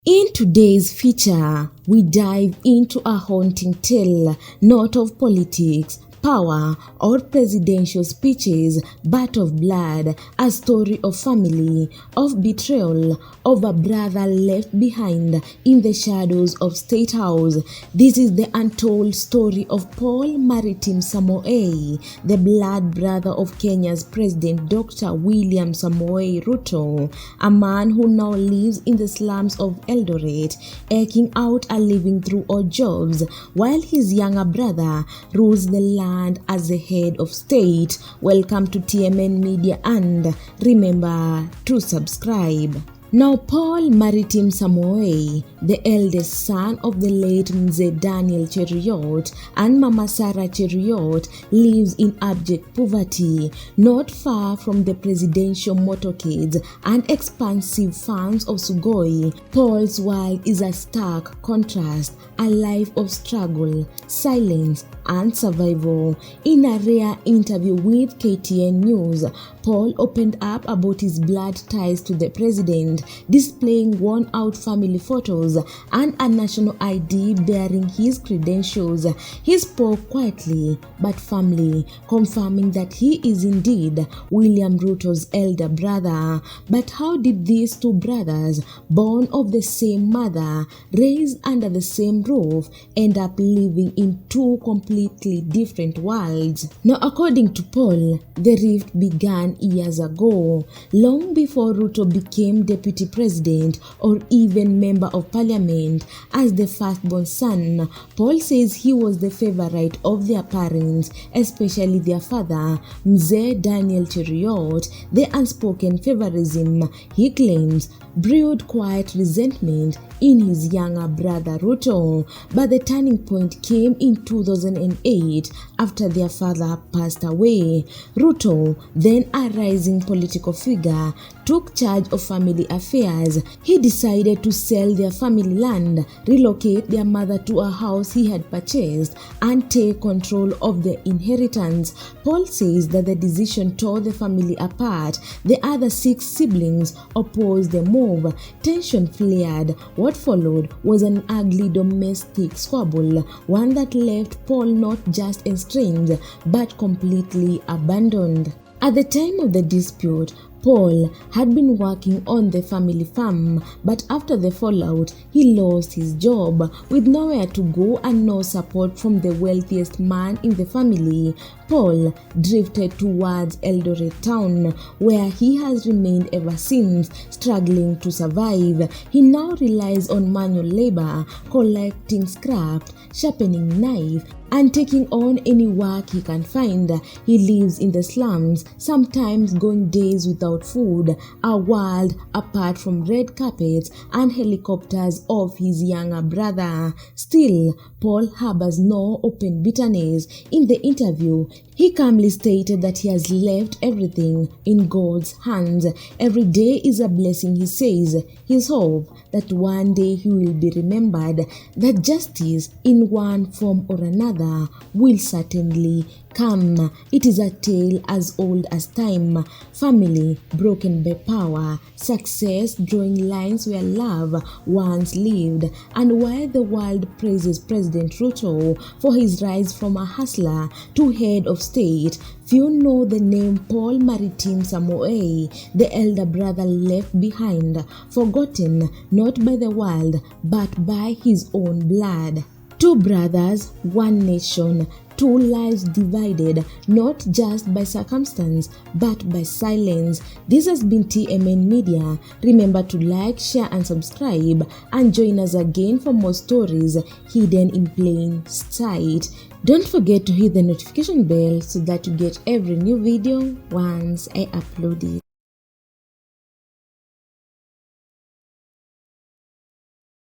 In today's feature, we dive into a haunting tale, not of politics, power, or presidential speeches, but of blood, a story of family, of betrayal, of a brother left behind in the shadows of State House. This is the untold story of Paul Maritim Samoei, the blood brother of Kenya's President Dr. William Samoei Ruto, a man who now lives in the slums of Eldoret, eking out a living through odd jobs, while his younger brother rules the land as the head of state. Welcome to TMN Media and remember to subscribe. Now, Paul Maritim Samoei, the eldest son of the late Mzee Daniel Cheruiyot and Mama Sarah Cheruiyot, lives in abject poverty, not far from the presidential motorcades and expansive farms of Sugoi. Paul's world is a stark contrast, a life of struggle, silence, and survival. In a rare interview with KTN News, Paul opened up about his blood ties to the president, displaying worn-out family photos and a national ID bearing his credentials. He spoke quietly but firmly, confirming that he is indeed William Ruto's elder brother. But how did these two brothers, born of the same mother, raised under the same roof, end up living in two completely different worlds? Now, according to Paul, the rift began years ago, long before Ruto became deputy president or even member of parliament. As the firstborn son, Paul says he was the favorite of their parents, especially their father, Mzee Daniel Cheruiyot. The unspoken favorism, he claims, brewed quiet resentment in his younger brother Ruto. But the turning point came in 2008 after their father passed away. Ruto, then a rising political figure, took charge of family affairs. He decided to sell their family land, relocate their mother to a house he had purchased, and take control of the inheritance. Paul says that the decision tore the family apart. The other 6 siblings opposed the move. Tension flared. What followed was an ugly domestic squabble, one that left Paul not just estranged but completely abandoned. At the time of the dispute, Paul had been working on the family farm, but after the fallout, he lost his job. With nowhere to go and no support from the wealthiest man in the family, Paul drifted towards Eldoret town, where he has remained ever since, struggling to survive. He now relies on manual labor, collecting scrap, sharpening knife, and taking on any work he can find. He lives in the slums, sometimes going days without food, a world apart from red carpets and helicopters of his younger brother. Still, Paul harbors no open bitterness. In the interview, he calmly stated that he has left everything in God's hands. Every day is a blessing, he says. His hope that one day he will be remembered, that justice in one form or another will certainly come. It is a tale as old as time. Family broken by power, success drawing lines where love once lived. And while the world praises President Ruto for his rise from a hustler to head of state, few know the name Paul Maritim Samoei, the elder brother left behind, forgotten not by the world but by his own blood. Two brothers, one nation, two lives divided, not just by circumstance, but by silence. This has been TMN Media. Remember to like, share, and subscribe, and join us again for more stories hidden in plain sight. Don't forget to hit the notification bell so that you get every new video once I upload it.